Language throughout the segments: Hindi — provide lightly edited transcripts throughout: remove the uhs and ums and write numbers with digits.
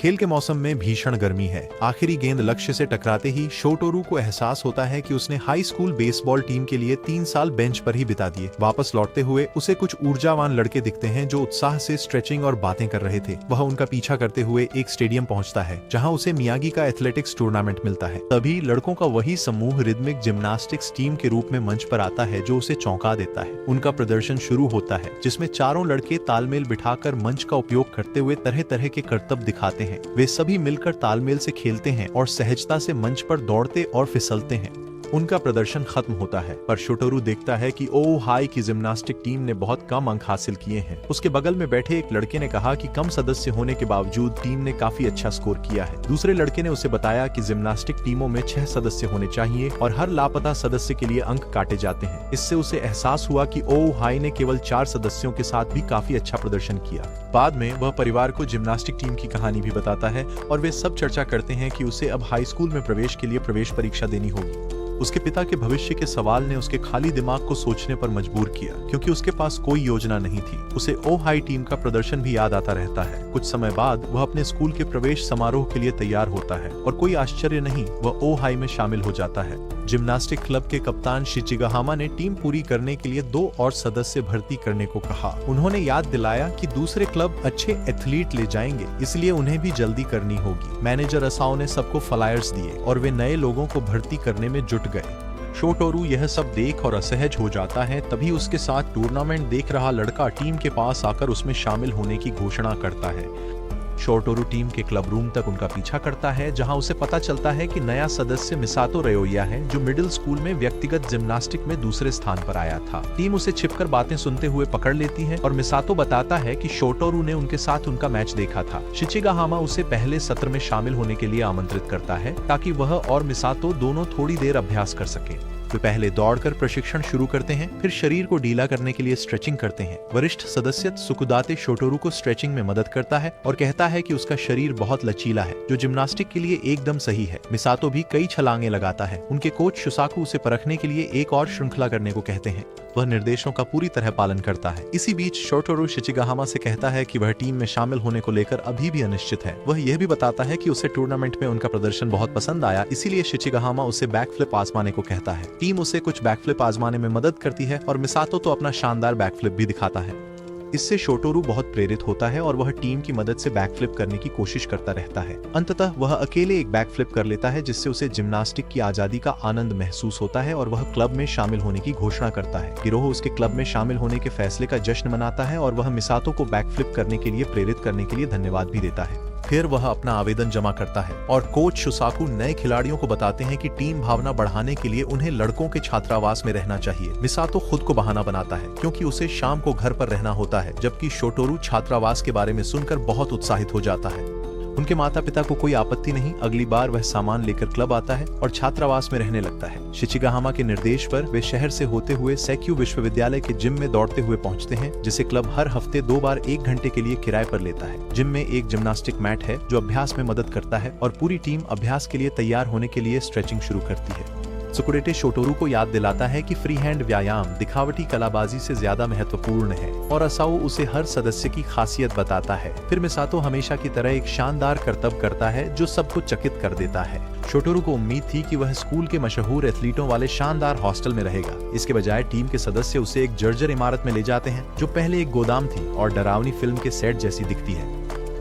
खेल के मौसम में भीषण गर्मी है। आखिरी गेंद लक्ष्य से टकराते ही शोटोरू को एहसास होता है कि उसने हाई स्कूल बेसबॉल टीम के लिए 3 साल बेंच पर ही बिता दिए। वापस लौटते हुए उसे कुछ ऊर्जावान लड़के दिखते हैं जो उत्साह से स्ट्रेचिंग और बातें कर रहे थे। वह उनका पीछा करते हुए एक स्टेडियम पहुंचता है जहां उसे मियागी का एथलेटिक्स टूर्नामेंट मिलता है। तभी लड़कों का वही समूह रिदमिक जिम्नास्टिक्स टीम के रूप में मंच पर आता है जो उसे चौंका देता है। उनका प्रदर्शन शुरू होता है जिसमें चारों लड़के तालमेल बिठाकर मंच का उपयोग करते हुए तरह तरह के करतब दिखाते हैं। वे सभी मिलकर तालमेल से खेलते हैं और सहजता से मंच पर दौड़ते और फिसलते हैं। उनका प्रदर्शन खत्म होता है पर शोटोरू देखता है कि ओहाई की जिम्नास्टिक टीम ने बहुत कम अंक हासिल किए हैं। उसके बगल में बैठे एक लड़के ने कहा कि कम सदस्य होने के बावजूद टीम ने काफी अच्छा स्कोर किया है। दूसरे लड़के ने उसे बताया कि जिम्नास्टिक टीमों में 6 सदस्य होने चाहिए और हर लापता सदस्य के लिए अंक काटे जाते हैं। इससे उसे एहसास हुआ कि ओहाई ने केवल 4 सदस्यों के साथ भी काफी अच्छा प्रदर्शन किया। बाद में वह परिवार को जिम्नास्टिक टीम की कहानी भी बताता है और वे सब चर्चा करते हैं कि उसे अब हाई स्कूल में प्रवेश के लिए प्रवेश परीक्षा देनी होगी। उसके पिता के भविष्य के सवाल ने उसके खाली दिमाग को सोचने पर मजबूर किया क्योंकि उसके पास कोई योजना नहीं थी। उसे ओहाई टीम का प्रदर्शन भी याद आता रहता है। कुछ समय बाद वह अपने स्कूल के प्रवेश समारोह के लिए तैयार होता है और कोई आश्चर्य नहीं, वह ओहाई में शामिल हो जाता है। जिम्नास्टिक क्लब के कप्तान शिचिगाहामा ने टीम पूरी करने के लिए 2 और सदस्य भर्ती करने को कहा। उन्होंने याद दिलाया कि दूसरे क्लब अच्छे एथलीट ले जाएंगे, इसलिए उन्हें भी जल्दी करनी होगी। मैनेजर असाओ ने सबको फ्लायर्स दिए और वे नए लोगों को भर्ती करने में जुट गए। शोटोरू यह सब देख और असहज हो जाता है। तभी उसके साथ टूर्नामेंट देख रहा लड़का टीम के पास आकर उसमें शामिल होने की घोषणा करता है। शोटोरू टीम के क्लब रूम तक उनका पीछा करता है जहां उसे पता चलता है कि नया सदस्य मिसातो रयोया है जो मिडिल स्कूल में व्यक्तिगत जिम्नास्टिक में दूसरे स्थान पर आया था। टीम उसे छिपकर बातें सुनते हुए पकड़ लेती है और मिसातो बताता है कि शोटोरू ने उनके साथ उनका मैच देखा था। शिचिगाहामा उसे पहले सत्र में शामिल होने के लिए आमंत्रित करता है ताकि वह और मिसातो दोनों थोड़ी देर अभ्यास कर सके। वे पहले दौड़कर प्रशिक्षण शुरू करते हैं, फिर शरीर को ढीला करने के लिए स्ट्रेचिंग करते हैं। वरिष्ठ सदस्य सुकुदाते शोटोरू को स्ट्रेचिंग में मदद करता है और कहता है कि उसका शरीर बहुत लचीला है जो जिम्नास्टिक के लिए एकदम सही है। मिसातो भी कई छलांगे लगाता है। उनके कोच शुसाकु उसे परखने के लिए एक और श्रृंखला करने को कहते हैं। वह निर्देशों का पूरी तरह पालन करता है। इसी बीच शोटोरू शिचिगाहामा से कहता है कि वह टीम में शामिल होने को लेकर अभी भी अनिश्चित है। वह यह भी बताता है कि उसे टूर्नामेंट में उनका प्रदर्शन बहुत पसंद आया, इसीलिए शिचिगाहामा उसे बैकफ्लिप आजमाने को कहता है। टीम उसे कुछ बैकफ्लिप आजमाने में मदद करती है और मिसातो तो अपना शानदार बैकफ्लिप भी दिखाता है। इससे शोटोरू बहुत प्रेरित होता है और वह टीम की मदद से बैकफ्लिप करने की कोशिश करता रहता है। अंततः वह अकेले एक बैकफ्लिप कर लेता है जिससे उसे जिम्नास्टिक की आजादी का आनंद महसूस होता है और वह क्लब में शामिल होने की घोषणा करता है। गिरोह उसके क्लब में शामिल होने के फैसले का जश्न मनाता है और वह मिसातो को बैकफ्लिप करने के लिए प्रेरित करने के लिए धन्यवाद भी देता है। फिर वह अपना आवेदन जमा करता है और कोच शुसाकु नए खिलाड़ियों को बताते हैं कि टीम भावना बढ़ाने के लिए उन्हें लड़कों के छात्रावास में रहना चाहिए। मिसातो खुद को बहाना बनाता है क्योंकि उसे शाम को घर पर रहना होता है, जबकि शोटोरू छात्रावास के बारे में सुनकर बहुत उत्साहित हो जाता है। उनके माता पिता को कोई आपत्ति नहीं। अगली बार वह सामान लेकर क्लब आता है और छात्रावास में रहने लगता है। शिचिगाहामा के निर्देश पर वे शहर से होते हुए सेक्यू विश्वविद्यालय के जिम में दौड़ते हुए पहुंचते हैं, जिसे क्लब हर हफ्ते 2 बार 1 घंटे के लिए किराए पर लेता है। जिम में एक जिम्नास्टिक मैट है जो अभ्यास में मदद करता है और पूरी टीम अभ्यास के लिए तैयार होने के लिए स्ट्रेचिंग शुरू करती है। सुकुडेटे शोटोरू को याद दिलाता है कि फ्री हैंड व्यायाम दिखावटी कलाबाजी से ज्यादा महत्वपूर्ण है और असाओ उसे हर सदस्य की खासियत बताता है। फिर मिसातो हमेशा की तरह एक शानदार करतब करता है जो सबको चकित कर देता है। शोटोरू को उम्मीद थी कि वह स्कूल के मशहूर एथलीटों वाले शानदार हॉस्टल में रहेगा। इसके बजाय टीम के सदस्य उसे एक जर्जर इमारत में ले जाते हैं जो पहले एक गोदाम थी और डरावनी फिल्म के सेट जैसी दिखती है।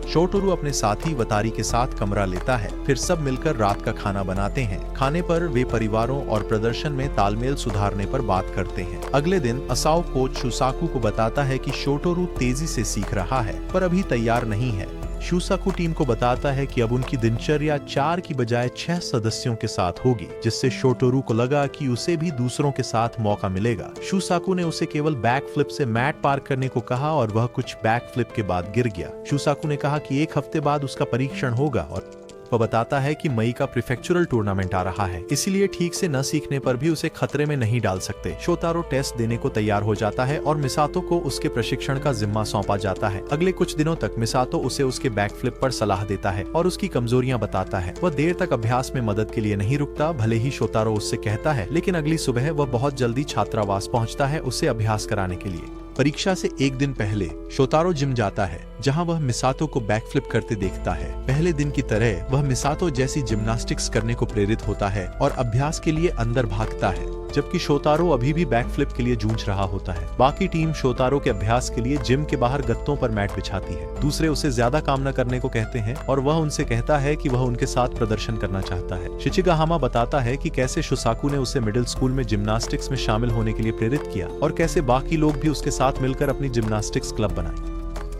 शोटोरू अपने साथी वतारी के साथ कमरा लेता है। फिर सब मिलकर रात का खाना बनाते हैं। खाने पर वे परिवारों और प्रदर्शन में तालमेल सुधारने पर बात करते हैं। अगले दिन असाओ कोच शुसाकु को बताता है कि शोटोरू तेजी से सीख रहा है पर अभी तैयार नहीं है। शुसाकु टीम को बताता है कि अब उनकी दिनचर्या 4 की बजाय 6 सदस्यों के साथ होगी, जिससे शोटोरू को लगा कि उसे भी दूसरों के साथ मौका मिलेगा। शुसाकु ने उसे केवल बैक फ्लिप से मैट पार करने को कहा और वह कुछ बैक फ्लिप के बाद गिर गया। शुसाकु ने कहा कि 1 हफ्ते बाद उसका परीक्षण होगा और वह बताता है कि मई का प्रीफेक्चुरल टूर्नामेंट आ रहा है, इसीलिए ठीक से न सीखने पर भी उसे खतरे में नहीं डाल सकते। शोतारो टेस्ट देने को तैयार हो जाता है और मिसातो को उसके प्रशिक्षण का जिम्मा सौंपा जाता है। अगले कुछ दिनों तक मिसातो उसे उसके बैकफ्लिप पर सलाह देता है और उसकी कमजोरियां बताता है। वह देर तक अभ्यास में मदद के लिए नहीं रुकता, भले ही शोतारो उससे कहता है, लेकिन अगली सुबह वह बहुत जल्दी छात्रावास पहुंचता है उसे अभ्यास कराने के लिए। परीक्षा से एक दिन पहले शोतारो जिम जाता है, जहां वह मिसातो को बैकफ्लिप करते देखता है। पहले दिन की तरह वह मिसातो जैसी जिम्नास्टिक्स करने को प्रेरित होता है और अभ्यास के लिए अंदर भागता है, जबकि शोतारो अभी भी बैकफ्लिप के लिए जूझ रहा होता है। बाकी टीम शोतारो के अभ्यास के लिए जिम के बाहर गत्तों पर मैट बिछाती है। दूसरे उसे ज्यादा काम न करने को कहते हैं और वह उनसे कहता है कि वह उनके साथ प्रदर्शन करना चाहता है। शिचिगाहामा बताता है कि कैसे शुसाकु ने उसे मिडिल स्कूल में जिम्नास्टिक्स में शामिल होने के लिए प्रेरित किया और कैसे बाकी लोग भी उसके साथ मिलकर अपनी जिम्नास्टिक्स क्लब बनाए।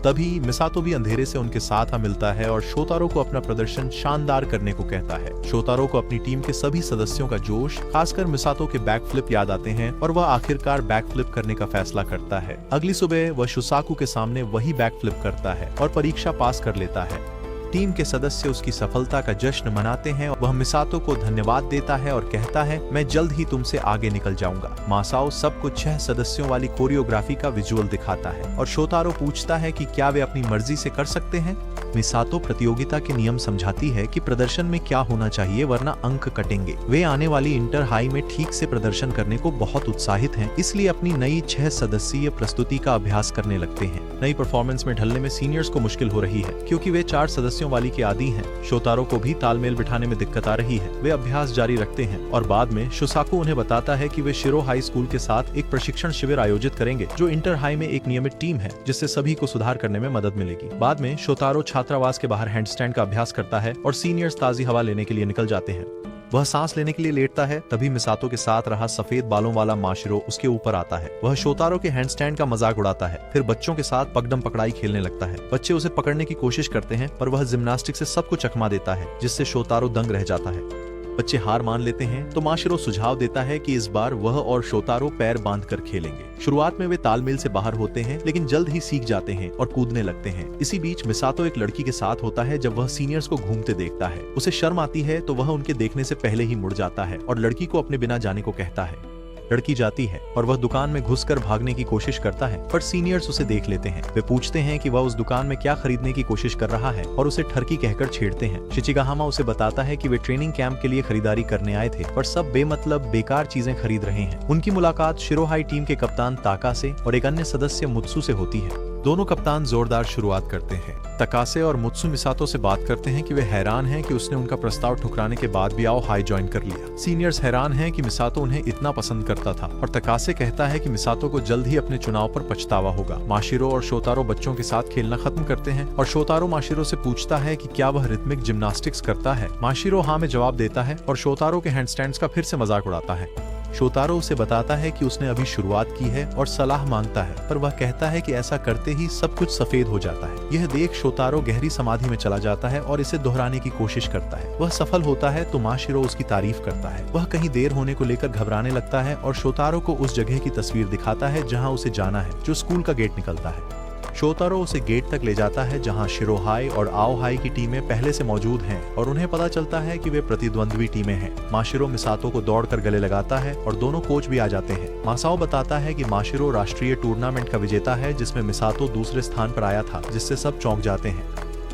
तभी मिसातो भी अंधेरे से उनके साथ आ मिलता है और शोतारो को अपना प्रदर्शन शानदार करने को कहता है। शोतारो को अपनी टीम के सभी सदस्यों का जोश, खासकर मिसातो के बैकफ्लिप याद आते हैं और वह आखिरकार बैकफ्लिप करने का फैसला करता है। अगली सुबह वह शुसाकु के सामने वही बैकफ्लिप करता है और परीक्षा पास कर लेता है। टीम के सदस्य उसकी सफलता का जश्न मनाते हैं। वह मिसातो को धन्यवाद देता है और कहता है, मैं जल्द ही तुमसे आगे निकल जाऊंगा। मासाओ सबको 6 सदस्यों वाली कोरियोग्राफी का विजुअल दिखाता है और शोतारो पूछता है कि क्या वे अपनी मर्जी से कर सकते हैं। मिसातो प्रतियोगिता के नियम समझाती है कि प्रदर्शन में क्या होना चाहिए, वरना अंक कटेंगे। वे आने वाली इंटर हाई में ठीक से प्रदर्शन करने को बहुत उत्साहित हैं, इसलिए अपनी नई 6 सदस्यीय प्रस्तुति का अभ्यास करने लगते हैं। नई परफॉर्मेंस में ढलने में सीनियर्स को मुश्किल हो रही है, क्योंकि वे 4 सदस्यों वाली के आदी हैं। शोतारो को भी तालमेल बिठाने में दिक्कत आ रही है। वे अभ्यास जारी रखते हैं और बाद में शुसाकु उन्हें बताता है कि वे शिरो हाई स्कूल के साथ एक प्रशिक्षण शिविर आयोजित करेंगे, जो इंटर हाई में एक नियमित टीम है, जिससे सभी को सुधार करने में मदद मिलेगी। बाद में शोतारो छात्रावास के बाहर हैंडस्टैंड का अभ्यास करता है और सीनियर्स ताजी हवा लेने के लिए निकल जाते हैं। वह सांस लेने के लिए लेटता है, तभी मिसातो के साथ रहा सफेद बालों वाला माशिरो उसके ऊपर आता है। वह शोतारो के हैंडस्टैंड का मजाक उड़ाता है, फिर बच्चों के साथ पकड़म पकड़ाई खेलने लगता है। बच्चे उसे पकड़ने की कोशिश करते हैं, पर वह जिम्नास्टिक से सबको चकमा देता है, जिससे शोतारो दंग रह जाता है। बच्चे हार मान लेते हैं तो माशिरो सुझाव देता है कि इस बार वह और शोतारो पैर बांधकर खेलेंगे। शुरुआत में वे तालमेल से बाहर होते हैं, लेकिन जल्द ही सीख जाते हैं और कूदने लगते हैं। इसी बीच मिसातो एक लड़की के साथ होता है। जब वह सीनियर्स को घूमते देखता है, उसे शर्म आती है, तो वह उनके देखने से पहले ही मुड़ जाता है और लड़की को अपने बिना जाने को कहता है। लड़की जाती है और वह दुकान में घुसकर भागने की कोशिश करता है, पर सीनियर्स उसे देख लेते हैं। वे पूछते हैं कि वह उस दुकान में क्या खरीदने की कोशिश कर रहा है और उसे ठरकी कहकर छेड़ते हैं। शिचिगाहामा उसे बताता है कि वे ट्रेनिंग कैंप के लिए खरीदारी करने आए थे, पर सब बेमतलब बेकार चीजें खरीद रहे हैं। उनकी मुलाकात शिरोहाई टीम के कप्तान ताका से और एक अन्य सदस्य मुत्सु से होती है। दोनों कप्तान जोरदार शुरुआत करते हैं। तकासे और मुत्सु मिसातो से बात करते हैं कि वे हैरान हैं कि उसने उनका प्रस्ताव ठुकराने के बाद भी आओ हाई ज्वाइन कर लिया। सीनियर्स हैरान हैं कि मिसातो उन्हें इतना पसंद करता था और तकासे कहता है कि मिसातो को जल्द ही अपने चुनाव पर पछतावा होगा। माशिरो और शोतारो बच्चों के साथ खेलना खत्म करते हैं और शोतारो माशिरो से पूछता है कि क्या वह रिथमिक जिम्नास्टिक्स करता है। माशिरो हाँ में जवाब देता है और शोतारो के हैंडस्टैंड्स का फिर से मजाक उड़ाता है। शोतारो उसे बताता है कि उसने अभी शुरुआत की है और सलाह मांगता है, पर वह कहता है कि ऐसा करते ही सब कुछ सफेद हो जाता है। यह देख शोतारो गहरी समाधि में चला जाता है और इसे दोहराने की कोशिश करता है। वह सफल होता है तो माशिरो उसकी तारीफ करता है। वह कहीं देर होने को लेकर घबराने लगता है और शोतारो को उस जगह की तस्वीर दिखाता है जहाँ उसे जाना है, जो स्कूल का गेट निकलता है। शोतारो उसे गेट तक ले जाता है, जहां शिरोहाई और आओहाई की टीमें पहले से मौजूद हैं और उन्हें पता चलता है कि वे प्रतिद्वंद्वी टीमें हैं। माशिरो मिसातो को दौड़कर गले लगाता है और दोनों कोच भी आ जाते हैं। मासाओ बताता है कि माशिरो राष्ट्रीय टूर्नामेंट का विजेता है, जिसमें मिसातो दूसरे स्थान पर आया था, जिससे सब चौंक जाते हैं।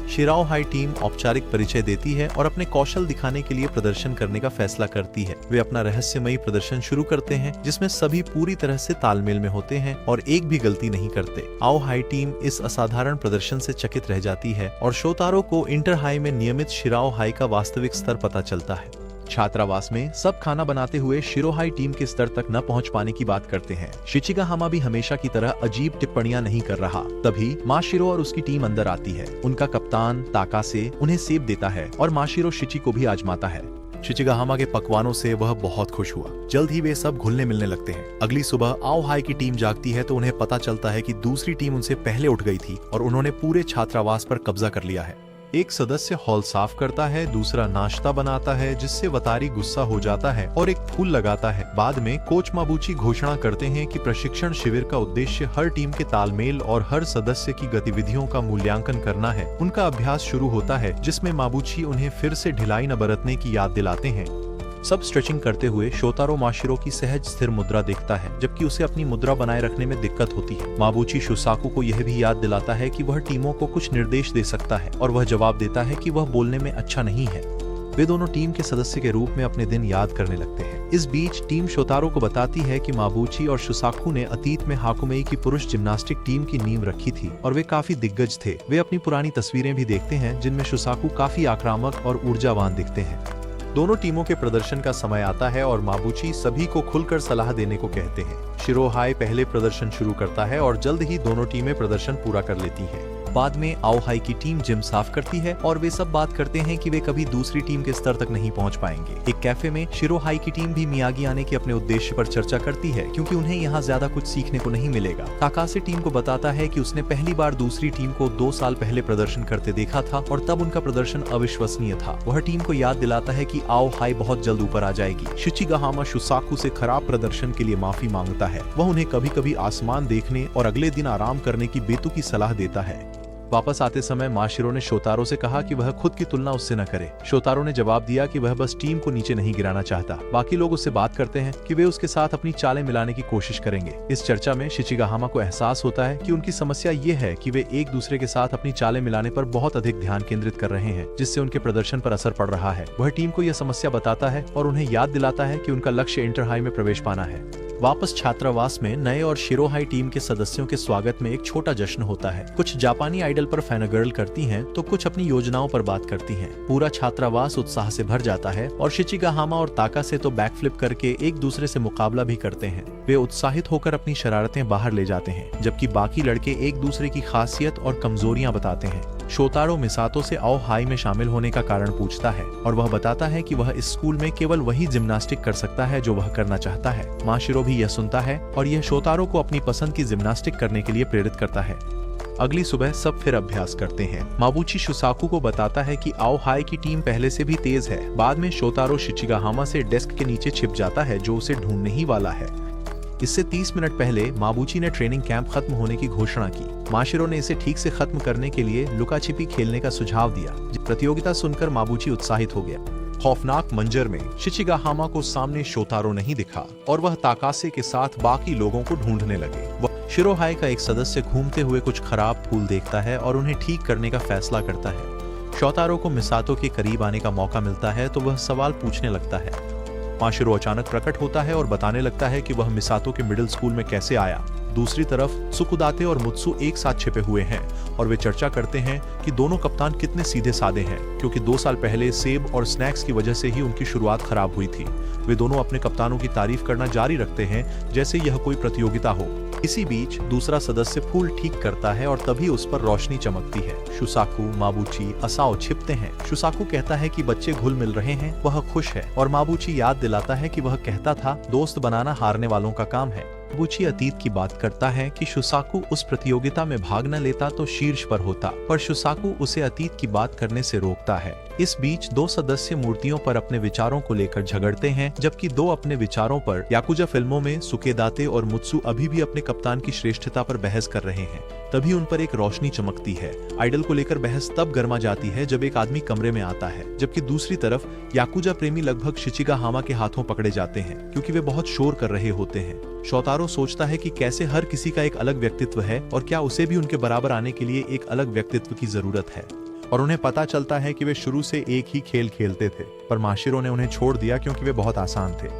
शिराओहाई टीम औपचारिक परिचय देती है और अपने कौशल दिखाने के लिए प्रदर्शन करने का फैसला करती है। वे अपना रहस्यमयी प्रदर्शन शुरू करते हैं, जिसमें सभी पूरी तरह से तालमेल में होते हैं और एक भी गलती नहीं करते। आओहाई टीम इस असाधारण प्रदर्शन से चकित रह जाती है और शोतारो को इंटर हाई में नियमित शिराओहाई का वास्तविक स्तर पता चलता है। छात्रावास में सब खाना बनाते हुए शिरोहाई टीम के स्तर तक न पहुंच पाने की बात करते हैं। शिचिगाहामा भी हमेशा की तरह अजीब टिप्पणियां नहीं कर रहा। तभी माशिरो और उसकी टीम अंदर आती है। उनका कप्तान ताकासे उन्हें सेब देता है और माशिरो शिची को भी आजमाता है। शिचिगाहामा के पकवानों से वह बहुत खुश हुआ। जल्द ही वे सब घुलने मिलने लगते हैं। अगली सुबह आओहाई की टीम जागती है तो उन्हें पता चलता है कि दूसरी टीम उनसे पहले उठ गई थी और उन्होंने पूरे छात्रावास पर कब्जा कर लिया है। एक सदस्य हॉल साफ करता है, दूसरा नाश्ता बनाता है, जिससे वतारी गुस्सा हो जाता है और एक फूल लगाता है। बाद में कोच माबूची घोषणा करते हैं कि प्रशिक्षण शिविर का उद्देश्य हर टीम के तालमेल और हर सदस्य की गतिविधियों का मूल्यांकन करना है। उनका अभ्यास शुरू होता है, जिसमें माबूची उन्हें फिर से ढिलाई न बरतने की याद दिलाते हैं। सब स्ट्रेचिंग करते हुए शोतारो माशिरो की सहज स्थिर मुद्रा देखता है, जबकि उसे अपनी मुद्रा बनाए रखने में दिक्कत होती है। माबूची शुसाकु को यह भी याद दिलाता है कि वह टीमों को कुछ निर्देश दे सकता है और वह जवाब देता है कि वह बोलने में अच्छा नहीं है। वे दोनों टीम के सदस्य के रूप में अपने दिन याद करने लगते हैं। इस बीच टीम शोतारो को बताती है कि माबूची और शुसाकू ने अतीत में हाकुमेई की पुरुष जिम्नास्टिक टीम की नींव रखी थी और वे काफी दिग्गज थे। वे अपनी पुरानी तस्वीरें भी देखते हैं जिनमें शुसाकू काफी आक्रामक और ऊर्जावान दिखते हैं। दोनों टीमों के प्रदर्शन का समय आता है और माबूची सभी को खुलकर सलाह देने को कहते हैं। शिरोहाई पहले प्रदर्शन शुरू करता है और जल्द ही दोनों टीमें प्रदर्शन पूरा कर लेती हैं। बाद में आओहाई की टीम जिम साफ करती है और वे सब बात करते हैं कि वे कभी दूसरी टीम के स्तर तक नहीं पहुंच पाएंगे। एक कैफे में शिरोहाई की टीम भी मियागी आने के अपने उद्देश्य पर चर्चा करती है क्योंकि उन्हें यहाँ ज्यादा कुछ सीखने को नहीं मिलेगा। ताकासे टीम को बताता है कि उसने पहली बार दूसरी टीम को 2 साल पहले प्रदर्शन करते देखा था और तब उनका प्रदर्शन अविश्वसनीय था। वह टीम को याद दिलाता है कि आओहाई बहुत जल्द ऊपर आ जाएगी। शिचिगाहामा शुसाकू से खराब प्रदर्शन के लिए माफी मांगता है। वह उन्हें कभी कभी आसमान देखने और अगले दिन आराम करने की बेतुकी सलाह देता है। वापस आते समय माशिरो ने शोतारो से कहा कि वह खुद की तुलना उससे न करे। शोतारो ने जवाब दिया कि वह बस टीम को नीचे नहीं गिराना चाहता। बाकी लोग उससे बात करते हैं कि वे उसके साथ अपनी चालें मिलाने की कोशिश करेंगे। इस चर्चा में शिचिगाहामा को एहसास होता है कि उनकी समस्या ये है कि वे एक दूसरे के साथ अपनी चालें मिलाने पर बहुत अधिक ध्यान केंद्रित कर रहे हैं, जिससे उनके प्रदर्शन पर असर पड़ रहा है। वह टीम को यह समस्या बताता है और उन्हें याद दिलाता है कि उनका लक्ष्य इंटर हाई में प्रवेश पाना है। वापस छात्रावास में नए और शिरोहाई टीम के सदस्यों के स्वागत में एक छोटा जश्न होता है। कुछ जापानी आइडल पर फैनगर्ल करती हैं तो कुछ अपनी योजनाओं पर बात करती हैं। पूरा छात्रावास उत्साह से भर जाता है और शिचिगाहामा और ताकासे तो बैकफ्लिप करके एक दूसरे से मुकाबला भी करते हैं। वे उत्साहित होकर अपनी शरारतें बाहर ले जाते हैं, जबकि बाकी लड़के एक दूसरे की खासियत और कमजोरियां बताते हैं। शोतारो मिसातो से आओहाई में शामिल होने का कारण पूछता है और वह बताता है कि वह इस स्कूल में केवल वही जिम्नास्टिक कर सकता है जो वह करना चाहता है। माशिरो भी यह सुनता है और यह शोतारो को अपनी पसंद की जिम्नास्टिक करने के लिए प्रेरित करता है। अगली सुबह सब फिर अभ्यास करते हैं। माबूची शुसाकू को बताता है कि आओहाई की टीम पहले से भी तेज है। बाद में शोतारो शिचिगाहामा से डेस्क के नीचे छिप जाता है जो उसे ढूंढने ही वाला है। इससे 30 मिनट पहले माबूची ने ट्रेनिंग कैंप खत्म होने की घोषणा की। माशिरो ने इसे ठीक से खत्म करने के लिए लुका छिपी खेलने का सुझाव दिया। प्रतियोगिता सुनकर माबूची उत्साहित हो गया। खौफनाक मंजर में शिचिगाहामा को सामने शोतारो नहीं दिखा और वह ताकासे के साथ बाकी लोगों को ढूंढने लगे। वह शिरोहाई का एक सदस्य घूमते हुए कुछ खराब फूल देखता है और उन्हें ठीक करने का फैसला करता है। शोतारो को मिसातो के करीब आने का मौका मिलता है तो वह सवाल पूछने लगता है। माशिरो अचानक प्रकट होता है और बताने लगता है कि वह मिसातो के मिडिल स्कूल में कैसे आया। दूसरी तरफ सुकुदाते और मुत्सु एक साथ छिपे हुए हैं और वे चर्चा करते हैं कि दोनों कप्तान कितने सीधे साधे हैं, क्योंकि 2 साल पहले सेब और स्नैक्स की वजह से ही उनकी शुरुआत खराब हुई थी। वे दोनों अपने कप्तानों की तारीफ करना जारी रखते हैं जैसे यह कोई प्रतियोगिता हो। इसी बीच दूसरा सदस्य फूल ठीक करता है और तभी उस पर रोशनी चमकती है। शुसाकू, माबूची, असाओ छिपते हैं। शुसाकू कहता है कि बच्चे घुल मिल रहे हैं, वह खुश है और माबूची याद दिलाता है कि वह कहता था दोस्त बनाना हारने वालों का काम है। माबूची अतीत की बात करता है कि शुसाकू उस प्रतियोगिता में भाग न लेता तो शीर्ष पर होता, पर शुसाकू उसे अतीत की बात करने से रोकता है। इस बीच 2 सदस्य मूर्तियों पर अपने विचारों को लेकर झगड़ते हैं, जबकि 2 अपने विचारों पर। याकुजा फिल्मों में सुकेदाते और मुत्सु अभी भी अपने कप्तान की श्रेष्ठता पर बहस कर रहे हैं। तभी उन पर एक रोशनी चमकती है। आइडल को लेकर बहस तब गर्मा जाती है जब एक आदमी कमरे में आता है, जबकि दूसरी तरफ याकुजा प्रेमी लगभग शिचिगाहामा के हाथों पकड़े जाते हैं क्योंकि वे बहुत शोर कर रहे होते हैं। शोतारो सोचता है कि कैसे हर किसी का एक अलग व्यक्तित्व है और क्या उसे भी उनके बराबर आने के लिए एक अलग व्यक्तित्व की जरूरत है। और उन्हें पता चलता है कि वे शुरू से एक ही खेल खेलते थे, पर माशिरो ने उन्हें छोड़ दिया क्योंकि वे बहुत आसान थे।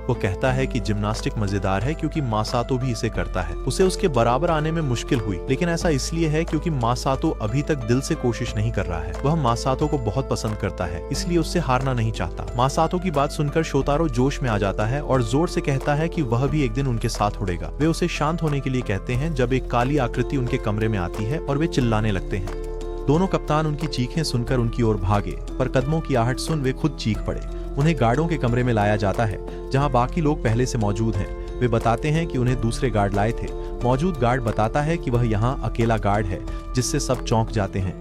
वो कहता है कि जिम्नास्टिक मजेदार है क्योंकि मासातो भी इसे करता है। उसे उसके बराबर आने में मुश्किल हुई, लेकिन ऐसा इसलिए है क्योंकि मासातो अभी तक दिल से कोशिश नहीं कर रहा है। वह मासातो को बहुत पसंद करता है, इसलिए उससे हारना नहीं चाहता। मासातो की बात सुनकर शोतारो जोश में आ जाता है और जोर से कहता है कि वह भी एक दिन उनके साथ उड़ेगा। वे उसे शांत होने के लिए कहते हैं जब एक काली आकृति उनके कमरे में आती है और वे चिल्लाने लगते हैं। दोनों कप्तान उनकी चीखें सुनकर उनकी ओर भागे, पर कदमों की आहट सुन वे खुद चीख पड़े। उन्हें गार्डों के कमरे में लाया जाता है जहां बाकी लोग पहले से मौजूद हैं। वे बताते हैं कि उन्हें दूसरे गार्ड लाए थे। मौजूद गार्ड बताता है कि वह यहाँ अकेला गार्ड है, जिससे सब चौंक जाते हैं।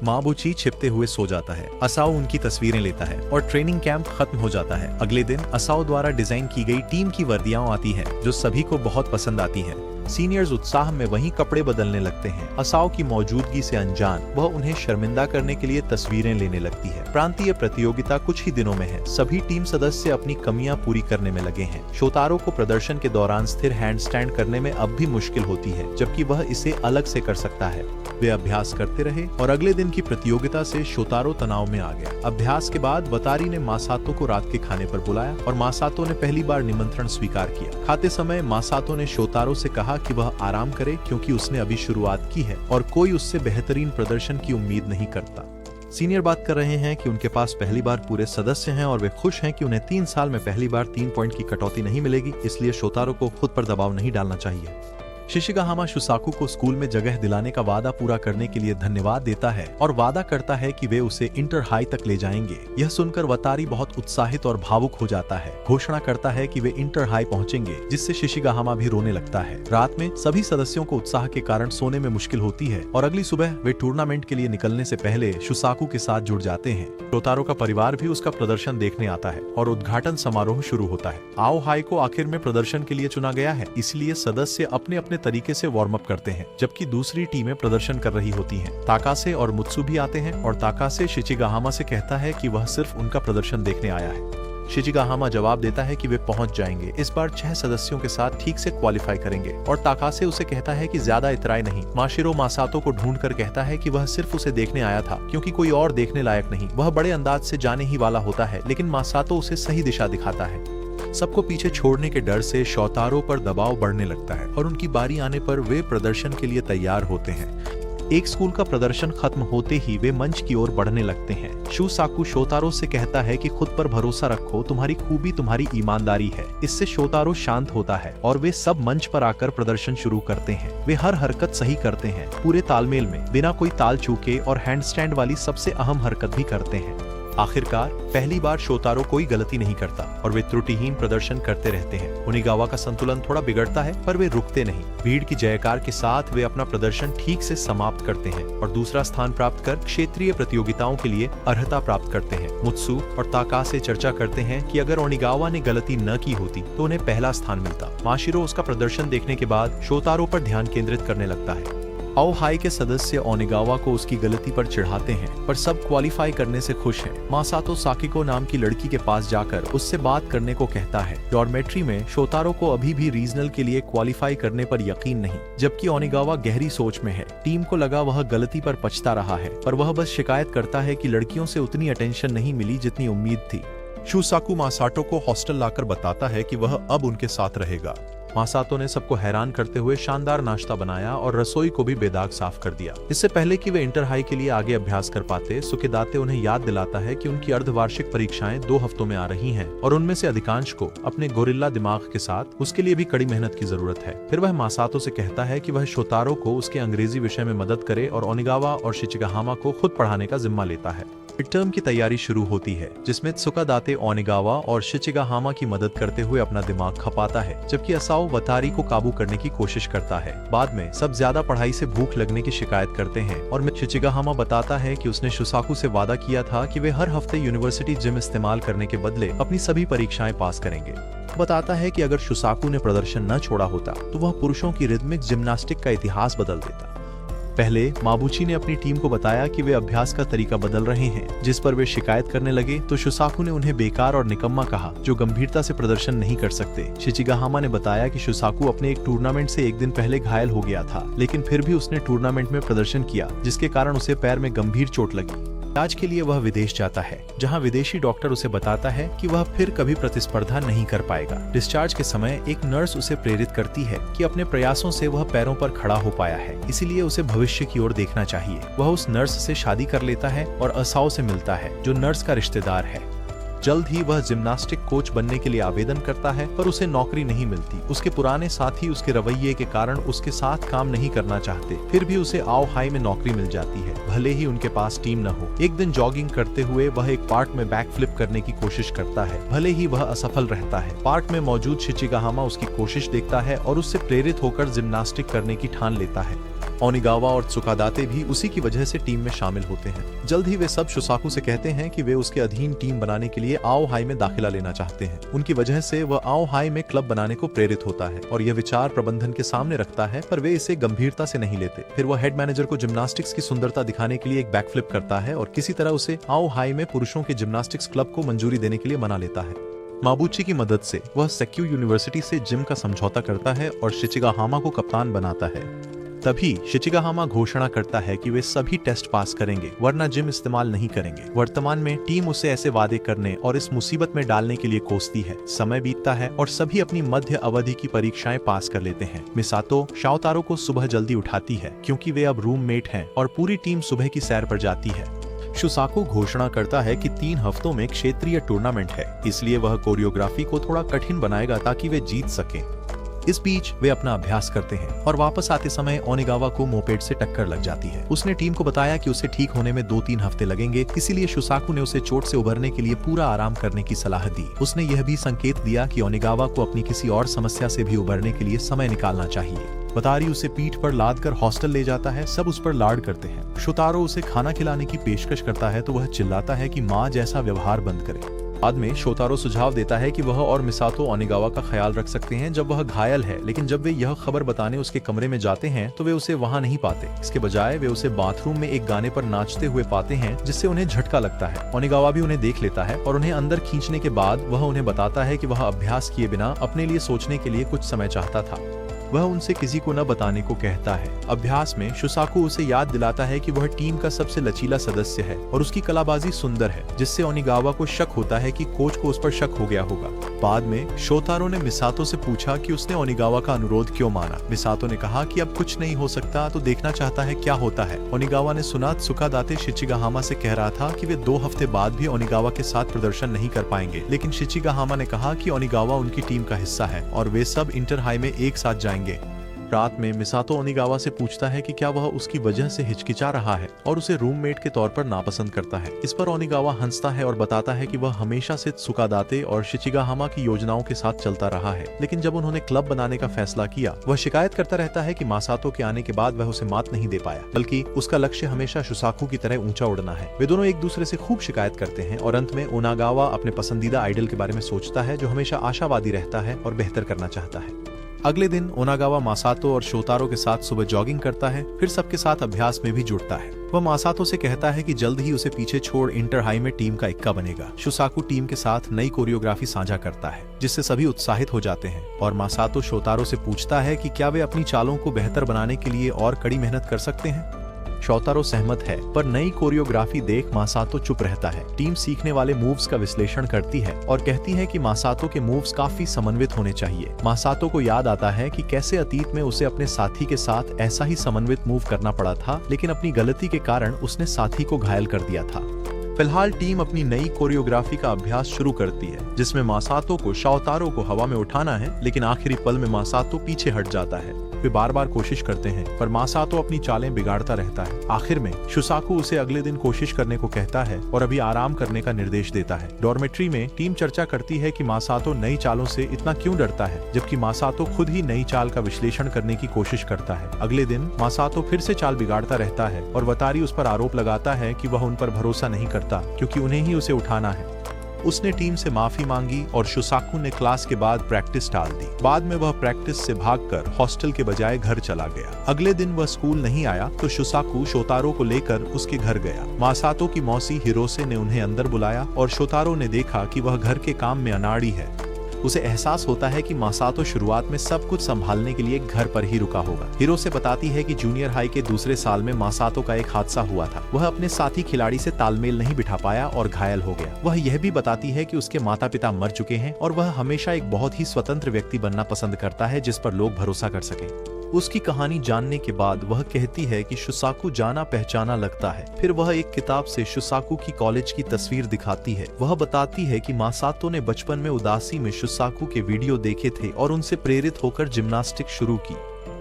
माबूची छिपते हुए सो जाता है। असाओ उनकी तस्वीरें लेता है और ट्रेनिंग कैंप खत्म हो जाता है। अगले दिन असाओ द्वारा डिजाइन की गई टीम की वर्दियां आती हैं, जो सभी को बहुत पसंद आती हैं। सीनियर्स उत्साह में वहीं कपड़े बदलने लगते हैं। असाओ की मौजूदगी से अनजान वह उन्हें शर्मिंदा करने के लिए तस्वीरें लेने लगती है। प्रांतीय प्रतियोगिता कुछ ही दिनों में है। सभी टीम सदस्य अपनी कमियां पूरी करने में लगे हैं। शोतारो को प्रदर्शन के दौरान स्थिर हैंडस्टैंड करने में अब भी मुश्किल होती है, जबकि वह इसे अलग से कर सकता है। वे अभ्यास करते रहे और अगले दिन की प्रतियोगिता से शोतारो तनाव में आ गया। अभ्यास के बाद वतारी ने मासातो को रात के खाने पर बुलाया और मासातो ने पहली बार निमंत्रण स्वीकार किया। खाते समय मासातो ने शोतारो से कहा कि वह आराम करे क्योंकि उसने अभी शुरुआत की है और कोई उससे बेहतरीन प्रदर्शन की उम्मीद नहीं करता। सीनियर बात कर रहे हैं कि उनके पास पहली बार पूरे सदस्य हैं और वे खुश हैं कि उन्हें 3 साल में पहली बार 3 पॉइंट की कटौती नहीं मिलेगी, इसलिए शोतारो को खुद पर दबाव नहीं डालना चाहिए। शिशिगाहामा शुसाकु को स्कूल में जगह दिलाने का वादा पूरा करने के लिए धन्यवाद देता है और वादा करता है कि वे उसे इंटर हाई तक ले जाएंगे। यह सुनकर वतारी बहुत उत्साहित और भावुक हो जाता है। घोषणा करता है कि वे इंटर हाई पहुंचेंगे, जिससे शिशिगाहामा भी रोने लगता है। रात में सभी सदस्यों को उत्साह के कारण सोने में मुश्किल होती है और अगली सुबह वे टूर्नामेंट के लिए निकलने से पहले शुसाकु के साथ जुड़ जाते हैं। शोतारो का परिवार भी उसका प्रदर्शन देखने आता है और उद्घाटन समारोह शुरू होता है। आओ हाई को आखिर में प्रदर्शन के लिए चुना गया है, इसलिए सदस्य अपने अपने तरीके से वार्म अप करते हैं, जबकि दूसरी टीमें प्रदर्शन कर रही होती हैं। ताकासे और मुत्सु भी आते हैं और ताकासे शिचिगाहामा से कहता है कि वह सिर्फ उनका प्रदर्शन देखने आया है। शिचिगाहामा जवाब देता है कि वे पहुंच जाएंगे। इस बार 6 सदस्यों के साथ ठीक से क्वालिफाई करेंगे और ताकासे उसे कहता है कि ज्यादा इतराए नहीं। माशिरो मासातो को ढूंढकर कहता है कि वह सिर्फ उसे देखने आया था क्योंकि कोई और देखने लायक नहीं। वह बड़े अंदाज से जाने ही वाला होता है, लेकिन मासातो उसे सही दिशा दिखाता है। सबको पीछे छोड़ने के डर से शोतारो पर दबाव बढ़ने लगता है और उनकी बारी आने पर वे प्रदर्शन के लिए तैयार होते हैं। एक स्कूल का प्रदर्शन खत्म होते ही वे मंच की ओर बढ़ने लगते हैं। शुसाकु शोतारो से कहता है कि खुद पर भरोसा रखो, तुम्हारी खूबी तुम्हारी ईमानदारी है। इससे शोतारो शांत होता है और वे सब मंच पर आकर प्रदर्शन शुरू करते हैं। वे हर हरकत सही करते हैं, पूरे तालमेल में, बिना कोई ताल चूके, और हैंडस्टैंड वाली सबसे अहम हरकत भी करते हैं। आखिरकार पहली बार शोतारो कोई गलती नहीं करता और वे त्रुटिहीन प्रदर्शन करते रहते हैं। ओनिगावा का संतुलन थोड़ा बिगड़ता है, पर वे रुकते नहीं। भीड़ की जयकार के साथ वे अपना प्रदर्शन ठीक से समाप्त करते हैं और दूसरा स्थान प्राप्त कर क्षेत्रीय प्रतियोगिताओं के लिए अर्हता प्राप्त करते हैं। मुत्सु और ताकासे चर्चा करते हैं कि अगर ओनिगावा ने गलती न की होती तो उन्हें पहला स्थान मिलता। माशिरो उसका प्रदर्शन देखने के बाद शोतारो पर ध्यान केंद्रित करने लगता है। आओ हाई के सदस्य ओनिगावा को उसकी गलती पर चिढ़ाते हैं, पर सब क्वालिफाई करने से खुश हैं। मासातो साकिको नाम की लड़की के पास जाकर उससे बात करने को कहता है। डॉर्मेट्री में शोतारो को अभी भी रीजनल के लिए क्वालिफाई करने पर यकीन नहीं, जबकि ओनिगावा गहरी सोच में है। टीम को लगा वह गलती पर पछता रहा है, पर वह बस शिकायत करता है कि लड़कियों से उतनी अटेंशन नहीं मिली जितनी उम्मीद थी। शुसाकु मासातो को हॉस्टल लाकर बताता है कि वह अब उनके साथ रहेगा। मासातो ने सबको हैरान करते हुए शानदार नाश्ता बनाया और रसोई को भी बेदाग साफ कर दिया। इससे पहले कि वे इंटर हाई के लिए आगे अभ्यास कर पाते, सुकेदाते उन्हें याद दिलाता है कि उनकी अर्धवार्षिक परीक्षाएं 2 हफ्तों में आ रही हैं और उनमें से अधिकांश को अपने गोरिल्ला दिमाग के साथ उसके लिए भी कड़ी मेहनत की जरूरत है। फिर वह मासातो से कहता है कि वह शोतारो को उसके अंग्रेजी विषय में मदद करे और ओनिगावा और शिचिगाहामा को खुद पढ़ाने का जिम्मा लेता है। मिड टर्म की तैयारी शुरू होती है, जिसमें त्सुकादाते ओनिगावा और शिचिगाहामा की मदद करते हुए अपना दिमाग खपाता है, जबकि असाओ वतारी को काबू करने की कोशिश करता है। बाद में सब ज्यादा पढ़ाई से भूख लगने की शिकायत करते हैं और शिचिगाहामा बताता है कि उसने शुसाकु से वादा किया था कि वे हर हफ्ते यूनिवर्सिटी जिम इस्तेमाल करने के बदले अपनी सभी परीक्षाएं पास करेंगे। बताता है कि अगर शुसाकु ने प्रदर्शन न छोड़ा होता तो वह पुरुषों की रिदमिक जिम्नास्टिक का इतिहास बदल देता। पहले माबुची ने अपनी टीम को बताया कि वे अभ्यास का तरीका बदल रहे हैं, जिस पर वे शिकायत करने लगे तो शुसाकु ने उन्हें बेकार और निकम्मा कहा, जो गंभीरता से प्रदर्शन नहीं कर सकते। शिचिगाहामा ने बताया कि शुसाकु अपने एक टूर्नामेंट से एक दिन पहले घायल हो गया था, लेकिन फिर भी उसने टूर्नामेंट में प्रदर्शन किया, जिसके कारण उसे पैर में गंभीर चोट लगी। इलाज के लिए वह विदेश जाता है, जहां विदेशी डॉक्टर उसे बताता है कि वह फिर कभी प्रतिस्पर्धा नहीं कर पाएगा। डिस्चार्ज के समय एक नर्स उसे प्रेरित करती है कि अपने प्रयासों से वह पैरों पर खड़ा हो पाया है, इसीलिए उसे भविष्य की ओर देखना चाहिए। वह उस नर्स से शादी कर लेता है और असाओ से मिलता है, जो नर्स का रिश्तेदार है। जल्द ही वह जिम्नास्टिक कोच बनने के लिए आवेदन करता है, पर उसे नौकरी नहीं मिलती। उसके पुराने साथी उसके रवैये के कारण उसके साथ काम नहीं करना चाहते। फिर भी उसे आओ हाई में नौकरी मिल जाती है, भले ही उनके पास टीम न हो। एक दिन जॉगिंग करते हुए वह एक पार्क में बैक फ्लिप करने की कोशिश करता है, भले ही वह असफल रहता है। पार्क में मौजूद शिचिगाहामा उसकी कोशिश देखता है और उससे प्रेरित होकर जिम्नास्टिक करने की ठान लेता है। ओनिगावा और त्सुकादाते भी उसी की वजह से टीम में शामिल होते हैं। जल्द ही वे सब शुसाकू से कहते हैं कि वे उसके अधीन टीम बनाने के लिए आओ हाई में दाखिला लेना चाहते हैं। उनकी वजह से वह आओ हाई में क्लब बनाने को प्रेरित होता है और यह विचार प्रबंधन के सामने रखता है, पर वे इसे गंभीरता से नहीं लेते। फिर वह हेड मैनेजर को जिम्नास्टिक्स की सुंदरता दिखाने के लिए एक बैकफ्लिप करता है और किसी तरह उसे आओ हाई में पुरुषों के जिम्नास्टिक्स क्लब को मंजूरी देने के लिए मना लेता है। माबुची की मदद से वह सेक्यू यूनिवर्सिटी से जिम का समझौता करता है और शिचिगाहामा को कप्तान बनाता है। तभी शिचिगाहामा घोषणा करता है कि वे सभी टेस्ट पास करेंगे वरना जिम इस्तेमाल नहीं करेंगे। वर्तमान में टीम उसे ऐसे वादे करने और इस मुसीबत में डालने के लिए कोसती है। समय बीतता है और सभी अपनी मध्य अवधि की परीक्षाएं पास कर लेते हैं। मिसातो शाओतारो को सुबह जल्दी उठाती है क्योंकि वे अब रूममेट हैं और पूरी टीम सुबह की सैर पर जाती है। शुसाकू घोषणा करता है कि 3 हफ्तों में क्षेत्रीय टूर्नामेंट है, इसलिए वह कोरियोग्राफी को थोड़ा कठिन बनाएगा ताकि वे जीत सकें। इस बीच वे अपना अभ्यास करते हैं और वापस आते समय ओनिगावा को मोपेड से टक्कर लग जाती है। उसने टीम को बताया कि उसे ठीक होने में 2-3 हफ्ते लगेंगे, इसीलिए शुसाकू ने उसे चोट से उभरने के लिए पूरा आराम करने की सलाह दी। उसने यह भी संकेत दिया कि ओनिगावा को अपनी किसी और समस्या से भी उभरने के लिए समय निकालना चाहिए। बतारी उसे पीठ पर लाद कर हॉस्टल ले जाता है। सब उस पर लाड करते हैं। शोतारो उसे खाना खिलाने की पेशकश करता है तो वह चिल्लाता है कि माँ जैसा व्यवहार बंद करे। बाद में शोतारो सुझाव देता है कि वह और मिसातो ओनिगावा का ख्याल रख सकते हैं जब वह घायल है, लेकिन जब वे यह खबर बताने उसके कमरे में जाते हैं तो वे उसे वहां नहीं पाते। इसके बजाय वे उसे बाथरूम में एक गाने पर नाचते हुए पाते हैं जिससे उन्हें झटका लगता है। ओनिगावा भी उन्हें देख लेता है और उन्हें अंदर खींचने के बाद वह उन्हें बताता है कि वह अभ्यास किए बिना अपने लिए सोचने के लिए कुछ समय चाहता था। वह उनसे किसी को न बताने को कहता है। अभ्यास में शुसाकू उसे याद दिलाता है कि वह टीम का सबसे लचीला सदस्य है और उसकी कलाबाजी सुंदर है, जिससे ओनिगावा को शक होता है कि कोच को उस पर शक हो गया होगा। बाद में शोतारो ने मिसातो से पूछा कि उसने ओनिगावा का अनुरोध क्यों माना। मिसातो ने कहा कि अब कुछ नहीं हो सकता तो देखना चाहता है क्या होता है। ओनिगावा ने सुना त्सुकादाते शिचिगाहामा से कह रहा था कि वे 2 हफ्ते बाद भी ओनिगावा के साथ प्रदर्शन नहीं कर पाएंगे, लेकिन शिचिगाहामा ने कहा कि ओनिगावा उनकी टीम का हिस्सा है और वे सब इंटर हाई में एक साथ जाएंगे। रात में मिसातो ओनिगावा से पूछता है कि क्या वह उसकी वजह से हिचकिचा रहा है और उसे रूममेट के तौर पर नापसंद करता है। इस पर ओनिगावा हंसता है और बताता है कि वह हमेशा से त्सुकादाते और शिचिगाहामा की योजनाओं के साथ चलता रहा है, लेकिन जब उन्होंने क्लब बनाने का फैसला किया वह शिकायत करता रहता है कि मासातो के आने के बाद वह उसे मात नहीं दे पाया, बल्कि उसका लक्ष्य हमेशा शुसाकू की तरह ऊंचा उड़ना है। वे दोनों एक दूसरे से खूब शिकायत करते हैं और अंत में ओनागावा अपने पसंदीदा आइडल के बारे में सोचता है जो हमेशा आशावादी रहता है और बेहतर करना चाहता है। अगले दिन ओनागावा मासातो और शोतारो के साथ सुबह जॉगिंग करता है, फिर सबके साथ अभ्यास में भी जुड़ता है। वह मासातो से कहता है कि जल्द ही उसे पीछे छोड़ इंटर हाई में टीम का इक्का बनेगा। शुसाकू टीम के साथ नई कोरियोग्राफी साझा करता है जिससे सभी उत्साहित हो जाते हैं और मासातो शोतारो से पूछता है कि क्या वे अपनी चालों को बेहतर बनाने के लिए और कड़ी मेहनत कर सकते हैं। शोतारो सहमत है, पर नई कोरियोग्राफी देख मासातो चुप रहता है। टीम सीखने वाले मूव्स का विश्लेषण करती है और कहती है कि मासातो के मूव्स काफी समन्वित होने चाहिए। मासातो को याद आता है कि कैसे अतीत में उसे अपने साथी के साथ ऐसा ही समन्वित मूव करना पड़ा था, लेकिन अपनी गलती के कारण उसने साथी को घायल कर दिया था। फिलहाल टीम अपनी नई कोरियोग्राफी का अभ्यास शुरू करती है जिसमें मासातो को शोतारो को हवा में उठाना है, लेकिन आखिरी पल में मासातो पीछे हट जाता है। वे बार बार कोशिश करते हैं पर मासातो अपनी चालें बिगाड़ता रहता है। आखिर में शुसाकू उसे अगले दिन कोशिश करने को कहता है और अभी आराम करने का निर्देश देता है। डॉर्मेट्री में टीम चर्चा करती है कि मासातो नई चालों से इतना क्यों डरता है, जबकि मासातो खुद ही नई चाल का विश्लेषण करने की कोशिश करता है। अगले दिन मासातो फिर से चाल बिगाड़ता रहता है और वतारी उस पर आरोप लगाता है कि वह उन पर भरोसा नहीं करता क्योंकि उन्हें ही उसे उठाना है। उसने टीम से माफी मांगी और शुसाकू ने क्लास के बाद प्रैक्टिस टाल दी। बाद में वह प्रैक्टिस से भागकर हॉस्टल के बजाय घर चला गया। अगले दिन वह स्कूल नहीं आया तो शुसाकू शोतारो को लेकर उसके घर गया। मासातो की मौसी हिरोसे ने उन्हें अंदर बुलाया और शोतारो ने देखा कि वह घर के काम में अनाड़ी है। उसे एहसास होता है कि मासातो शुरुआत में सब कुछ संभालने के लिए घर पर ही रुका होगा। हिरोसे बताती है कि जूनियर हाई के दूसरे साल में मासातो का एक हादसा हुआ था। वह अपने साथी खिलाड़ी से तालमेल नहीं बिठा पाया और घायल हो गया। वह यह भी बताती है कि उसके माता पिता मर चुके हैं और वह हमेशा एक बहुत ही स्वतंत्र व्यक्ति बनना पसंद करता है जिस पर लोग भरोसा कर सकें। उसकी कहानी जानने के बाद वह कहती है कि शुसाकू जाना पहचाना लगता है। फिर वह एक किताब से शुसाकू की कॉलेज की तस्वीर दिखाती है। वह बताती है कि मासातो ने बचपन में उदासी में शुसाकू के वीडियो देखे थे और उनसे प्रेरित होकर जिम्नास्टिक शुरू की।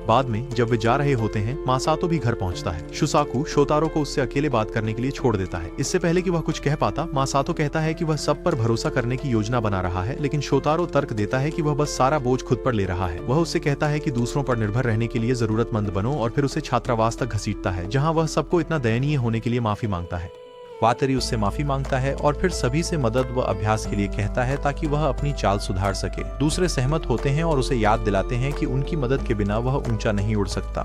बाद में जब वे जा रहे होते हैं, मासातो भी घर पहुंचता है। शुसाकु शोतारो को उससे अकेले बात करने के लिए छोड़ देता है। इससे पहले कि वह कुछ कह पाता, मासातो कहता है कि वह सब पर भरोसा करने की योजना बना रहा है, लेकिन शोतारो तर्क देता है कि वह बस सारा बोझ खुद पर ले रहा है। वह उससे कहता है कि दूसरों पर निर्भर रहने के लिए जरूरतमंद बनो, और फिर उसे छात्रावास तक घसीटता है, जहाँ वह सबको इतना दयनीय होने के लिए माफी मांगता है। वातरी उससे माफी मांगता है और फिर सभी से मदद व अभ्यास के लिए कहता है ताकि वह अपनी चाल सुधार सके। दूसरे सहमत होते हैं और उसे याद दिलाते हैं कि उनकी मदद के बिना वह ऊंचा नहीं उड़ सकता।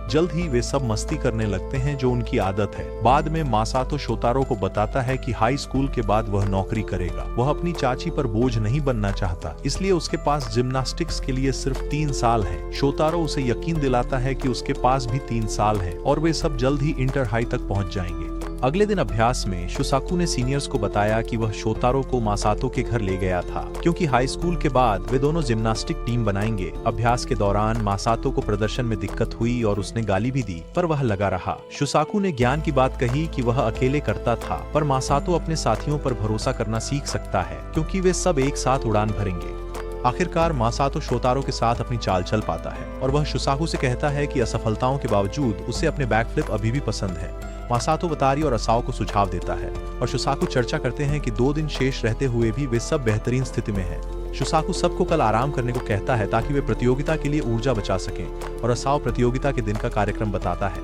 जल्द ही वे सब मस्ती करने लगते हैं, जो उनकी आदत है। बाद में मासातो शोतारो को बताता है कि हाई स्कूल के बाद वह नौकरी करेगा। वह अपनी चाची पर बोझ नहीं बनना चाहता, इसलिए उसके पास जिम्नास्टिक्स के लिए सिर्फ 3 साल है। शोतारो उसे यकीन दिलाता है कि उसके पास भी 3 साल है और वे सब जल्द ही इंटर हाई तक पहुंच जाएंगे। अगले दिन अभ्यास में शुसाकु ने सीनियर्स को बताया कि वह शोतारो को मासातो के घर ले गया था, क्योंकि हाई स्कूल के बाद वे दोनों जिम्नास्टिक टीम बनाएंगे। अभ्यास के दौरान मासातो को प्रदर्शन में दिक्कत हुई और उसने गाली भी दी, पर वह लगा रहा। शुसाकु ने ज्ञान की बात कही कि वह अकेले करता था, पर मासातो अपने साथियों पर भरोसा करना सीख सकता है, क्योंकि वे सब एक साथ उड़ान भरेंगे। आखिरकार मासातो शोतारो के साथ अपनी चाल चल पाता है और वह शुसाकु से कहता है कि असफलताओं के बावजूद उसे अपने बैकफ्लिप अभी भी पसंद है। मासातो वतारी और असाओ को सुझाव देता है और शुसाकु चर्चा करते हैं कि 2 दिन शेष रहते हुए भी वे सब बेहतरीन स्थिति में हैं। शुसाकु सबको कल आराम करने को कहता है ताकि वे प्रतियोगिता के लिए ऊर्जा बचा सकें, और असाओ प्रतियोगिता के दिन का कार्यक्रम बताता है।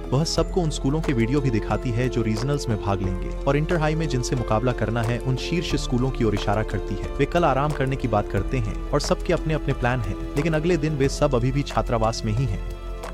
वह सबको उन स्कूलों के वीडियो भी दिखाती है जो रीजनल्स में भाग लेंगे, और इंटर हाई में जिनसे मुकाबला करना है उन शीर्ष स्कूलों की ओर इशारा करती है। वे कल आराम करने की बात करते हैं और सबके अपने अपने प्लान हैं, लेकिन अगले दिन वे सब अभी भी छात्रावास में ही हैं।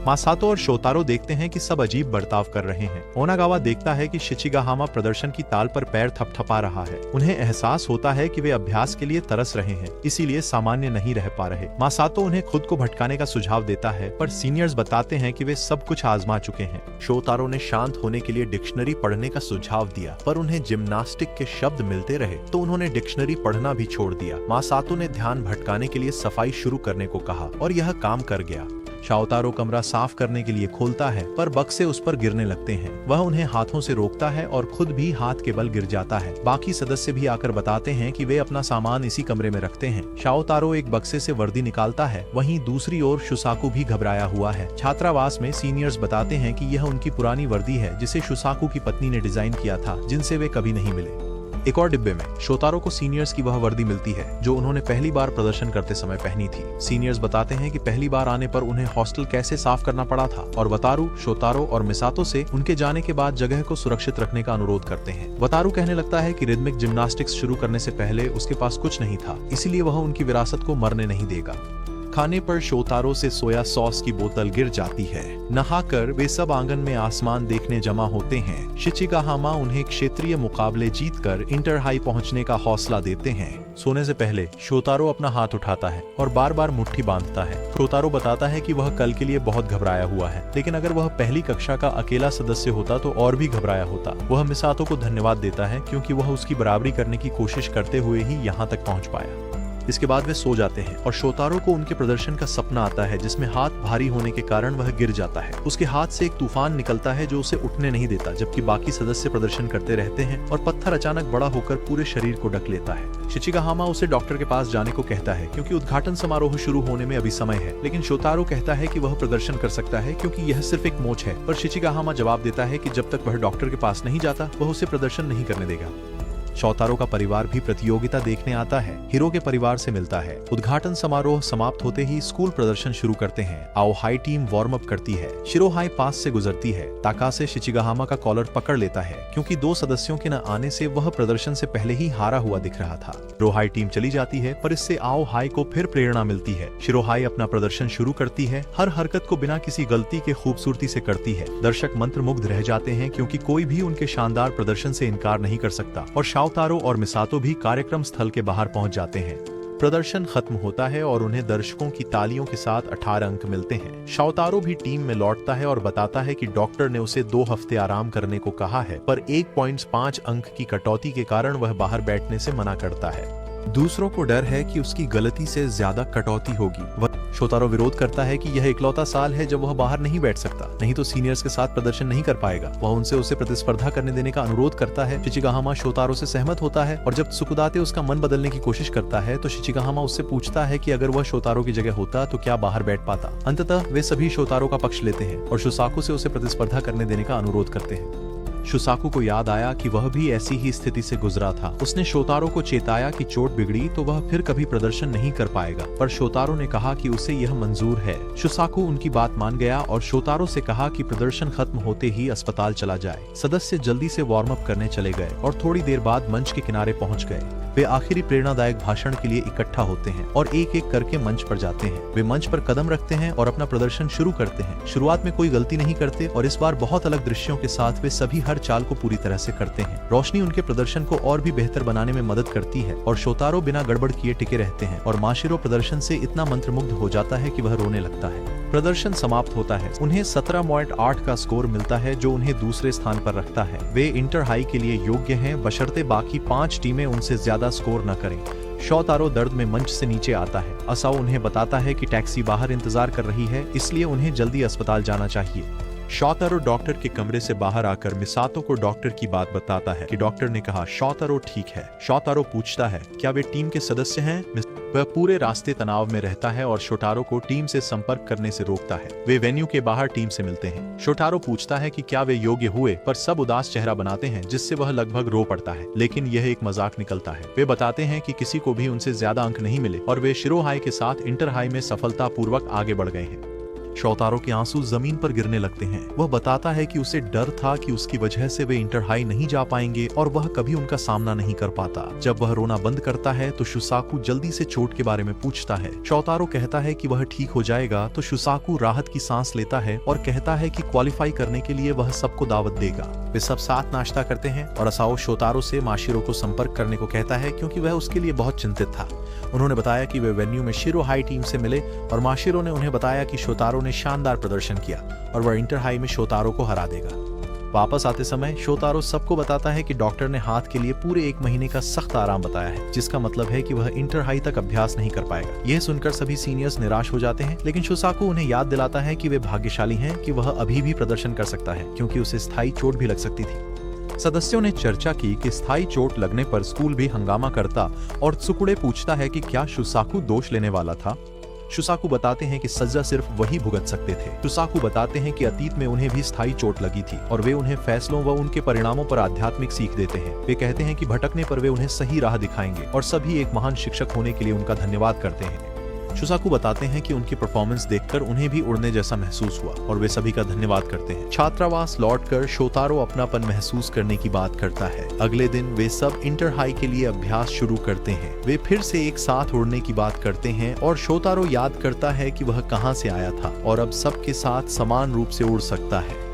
मासातो और शोतारो देखते हैं कि सब अजीब बर्ताव कर रहे हैं। ओनागावा देखता है कि शिचिगाहामा प्रदर्शन की ताल पर पैर थपथपा रहा है। उन्हें एहसास होता है कि वे अभ्यास के लिए तरस रहे हैं, इसीलिए सामान्य नहीं रह पा रहे। मासातो उन्हें खुद को भटकाने का सुझाव देता है, पर सीनियर्स बताते हैं कि वे सब कुछ आजमा चुके हैं। शोतारो ने शांत होने के लिए डिक्शनरी पढ़ने का सुझाव दिया, पर उन्हें जिम्नास्टिक के शब्द मिलते रहे तो उन्होंने डिक्शनरी पढ़ना भी छोड़ दिया। मासातो ने ध्यान भटकाने के लिए सफाई शुरू करने को कहा और यह काम कर गया। शाओतारो कमरा साफ करने के लिए खोलता है, पर बक्से उस पर गिरने लगते हैं। वह उन्हें हाथों से रोकता है और खुद भी हाथ के बल गिर जाता है। बाकी सदस्य भी आकर बताते हैं कि वे अपना सामान इसी कमरे में रखते हैं। शाओतारो एक बक्से से वर्दी निकालता है, वहीं दूसरी ओर शुसाकु भी घबराया हुआ है। छात्रावास में सीनियर्स बताते हैं कि यह उनकी पुरानी वर्दी है, जिसे शुसाकु की पत्नी ने डिजाइन किया था, जिनसे वे कभी नहीं मिले। एक और डिब्बे में शोतारो को सीनियर्स की वह वर्दी मिलती है जो उन्होंने पहली बार प्रदर्शन करते समय पहनी थी। सीनियर्स बताते हैं कि पहली बार आने पर उन्हें हॉस्टल कैसे साफ करना पड़ा था, और वतारू, शोतारो और मिसातो से उनके जाने के बाद जगह को सुरक्षित रखने का अनुरोध करते हैं। वतारू कहने लगता है कि रिदमिक जिम्नास्टिक्स शुरू करने से पहले उसके पास कुछ नहीं था, इसीलिए वह उनकी विरासत को मरने नहीं देगा। खाने पर शोतारो से सोया सॉस की बोतल गिर जाती है। नहाकर वे सब आंगन में आसमान देखने जमा होते हैं। शिचिगाहामा उन्हें क्षेत्रीय मुकाबले जीतकर इंटर हाई पहुंचने का हौसला देते हैं। सोने से पहले शोतारो अपना हाथ उठाता है और बार बार मुट्ठी बांधता है। शोतारो बताता है कि वह कल के लिए बहुत घबराया हुआ है, लेकिन अगर वह पहली कक्षा का अकेला सदस्य होता तो और भी घबराया होता। वह मिसातो को धन्यवाद देता है क्योंकि वह उसकी बराबरी करने की कोशिश करते हुए ही यहाँ तक पहुँच पाया। इसके बाद वे सो जाते हैं और शोतारो को उनके प्रदर्शन का सपना आता है, जिसमें हाथ भारी होने के कारण वह गिर जाता है। उसके हाथ से एक तूफान निकलता है जो उसे उठने नहीं देता, जबकि बाकी सदस्य प्रदर्शन करते रहते हैं और पत्थर अचानक बड़ा होकर पूरे शरीर को ढक लेता है। शिचिगाहामा उसे डॉक्टर के पास जाने को कहता है क्योंकि उद्घाटन समारोह शुरू होने में अभी समय है, लेकिन शोतारो कहता है कि वह प्रदर्शन कर सकता है क्योंकि यह सिर्फ एक मोच है। पर शिचिगाहामा जवाब देता है कि जब तक वह डॉक्टर के पास नहीं जाता वह उसे प्रदर्शन नहीं करने देगा। शोतारो का परिवार भी प्रतियोगिता देखने आता है। हिरो के परिवार से मिलता है। उद्घाटन समारोह समाप्त होते ही स्कूल प्रदर्शन शुरू करते हैं। आओ हाई टीम वार्म अप करती है। शिरो हाई पास से गुजरती है। ताकासे शिचिगाहामा का कॉलर पकड़ लेता है क्योंकि 2 सदस्यों के न आने से वह प्रदर्शन से पहले ही हारा हुआ दिख रहा था। शिरो हाई टीम चली जाती है, पर इससे आओ हाई को फिर प्रेरणा मिलती है। शिरो हाई अपना प्रदर्शन शुरू करती है। हर हरकत को बिना किसी गलती के खूबसूरती से करती है। दर्शक मंत्रमुग्ध रह जाते हैं क्योंकि कोई भी उनके शानदार प्रदर्शन से इनकार नहीं कर सकता, और शाओतारो और मिसातो भी कार्यक्रम स्थल के बाहर पहुंच जाते हैं। प्रदर्शन खत्म होता है और उन्हें दर्शकों की तालियों के साथ 18 अंक मिलते हैं। शाओतारो भी टीम में लौटता है और बताता है कि डॉक्टर ने उसे 2 हफ्ते आराम करने को कहा है, पर 1.5 अंक की कटौती के कारण वह बाहर बैठने से मना करता है। दूसरों को डर है कि उसकी गलती से ज्यादा कटौती होगी। शोतारो विरोध करता है कि यह इकलौता साल है जब वह बाहर नहीं बैठ सकता, नहीं तो सीनियर्स के साथ प्रदर्शन नहीं कर पाएगा। वह उनसे उसे प्रतिस्पर्धा करने देने का अनुरोध करता है। शिचिगाहामा शोतारो से सहमत होता है और जब त्सुकुदाते उसका मन बदलने की कोशिश करता है तो शिचिगाहामा उससे पूछता है कि अगर वह शोतारो की जगह होता तो क्या बाहर बैठ पाता। अंततः वे सभी शोतारो का पक्ष लेते हैं और शुसाकु से उसे प्रतिस्पर्धा करने देने का अनुरोध करते हैं। शुसाकु को याद आया कि वह भी ऐसी ही स्थिति से गुजरा था। उसने शोतारो को चेताया कि चोट बिगड़ी तो वह फिर कभी प्रदर्शन नहीं कर पाएगा, पर शोतारो ने कहा कि उसे यह मंजूर है। शुसाकु उनकी बात मान गया और शोतारो से कहा कि प्रदर्शन खत्म होते ही अस्पताल चला जाए। सदस्य जल्दी से वार्म अप करने चले गए और थोड़ी देर बाद मंच के किनारे पहुंच गए। वे आखिरी प्रेरणादायक भाषण के लिए इकट्ठा होते हैं और एक एक करके मंच पर जाते हैं। वे मंच पर कदम रखते हैं और अपना प्रदर्शन शुरू करते हैं। शुरुआत में कोई गलती नहीं करते और इस बार बहुत अलग दृश्यों के साथ वे सभी हर चाल को पूरी तरह से करते हैं। रोशनी उनके प्रदर्शन को और भी बेहतर बनाने में मदद करती है और शोतारो बिना गड़बड़ किए टिके रहते हैं और माशिरो प्रदर्शन से इतना मंत्रमुग्ध हो जाता है कि वह रोने लगता है। प्रदर्शन समाप्त होता है। उन्हें 17.8 का स्कोर मिलता है जो उन्हें दूसरे स्थान पर रखता है। वे इंटर हाई के लिए योग्य हैं बशर्ते बाकी 5 टीमें उनसे ज्यादा स्कोर न करें। शोतारो दर्द में मंच से नीचे आता है। असाओ उन्हें बताता है कि टैक्सी बाहर इंतजार कर रही है, इसलिए उन्हें जल्दी अस्पताल जाना चाहिए। शोतारो डॉक्टर के कमरे से बाहर आकर मिसातो को डॉक्टर की बात बताता है कि डॉक्टर ने कहा शोतारो ठीक है। शोतारो पूछता है क्या वे टीम के सदस्य हैं? वह पूरे रास्ते तनाव में रहता है और शोतारो को टीम से संपर्क करने से रोकता है। वे वेन्यू के बाहर टीम से मिलते हैं। शोतारो पूछता है कि क्या वे योग्य हुए, पर सब उदास चेहरा बनाते हैं जिससे वह लगभग रो पड़ता है, लेकिन यह एक मजाक निकलता है। वे बताते हैं कि किसी को भी उनसे ज्यादा अंक नहीं मिले और वे शिरो हाई के साथ इंटर हाई में सफलतापूर्वक आगे बढ़ गए हैं। शोतारो के आंसू जमीन पर गिरने लगते हैं। वह बताता है कि उसे डर था कि उसकी वजह से वे इंटर हाई नहीं जा पाएंगे और वह कभी उनका सामना नहीं कर पाता। जब वह रोना बंद करता है तो शुसाकु जल्दी से चोट के बारे में पूछता है। शोतारो कहता है कि वह ठीक हो जाएगा तो शुसाकु राहत की सांस लेता है और कहता है कि क्वालिफाई करने के लिए वह सबको दावत देगा। वे सब साथ नाश्ता करते हैं और असाओ शोतारो से माशिरो को संपर्क करने को कहता है क्योंकि वह उसके लिए बहुत चिंतित था। उन्होंने बताया कि वे वेन्यू में शिरो हाई टीम से मिले और माशिरो ने उन्हें बताया कि शोतारो ने शानदार प्रदर्शन किया और वह इंटर हाई में शोतारो को हरा देगा। वापस आते समय शोतारो सबको बताता है कि डॉक्टर ने हाथ के लिए पूरे 1 महीने का सख्त आराम बताया है, जिसका मतलब है कि वह इंटर हाई तक अभ्यास नहीं कर पाएगा। यह सुनकर सभी सीनियर्स निराश हो जाते हैं, लेकिन शुसाकु उन्हें याद दिलाता है कि वे भाग्यशाली हैं कि वह अभी भी प्रदर्शन कर सकता है क्योंकि उसे स्थायी चोट भी लग सकती थी। सदस्यों ने चर्चा की कि स्थायी चोट लगने पर स्कूल भी हंगामा करता और त्सुकुडे पूछता है कि क्या शुसाकु दोष लेने वाला था। शुसाकु बताते हैं कि सजा सिर्फ वही भुगत सकते थे। शुसाकु बताते हैं कि अतीत में उन्हें भी स्थायी चोट लगी थी और वे उन्हें फैसलों व उनके परिणामों पर आध्यात्मिक सीख देते हैं। वे कहते हैं कि भटकने पर वे उन्हें सही राह दिखाएंगे और सभी एक महान शिक्षक होने के लिए उनका धन्यवाद करते हैं। शुसाकु बताते हैं कि उनकी परफॉर्मेंस देखकर उन्हें भी उड़ने जैसा महसूस हुआ और वे सभी का धन्यवाद करते हैं। छात्रावास लौटकर शोतारो अपनापन महसूस करने की बात करता है। अगले दिन वे सब इंटर हाई के लिए अभ्यास शुरू करते हैं। वे फिर से एक साथ उड़ने की बात करते हैं और शोतारो याद करता है कि वह कहां से आया था और अब सबके साथ समान रूप से उड़ सकता है।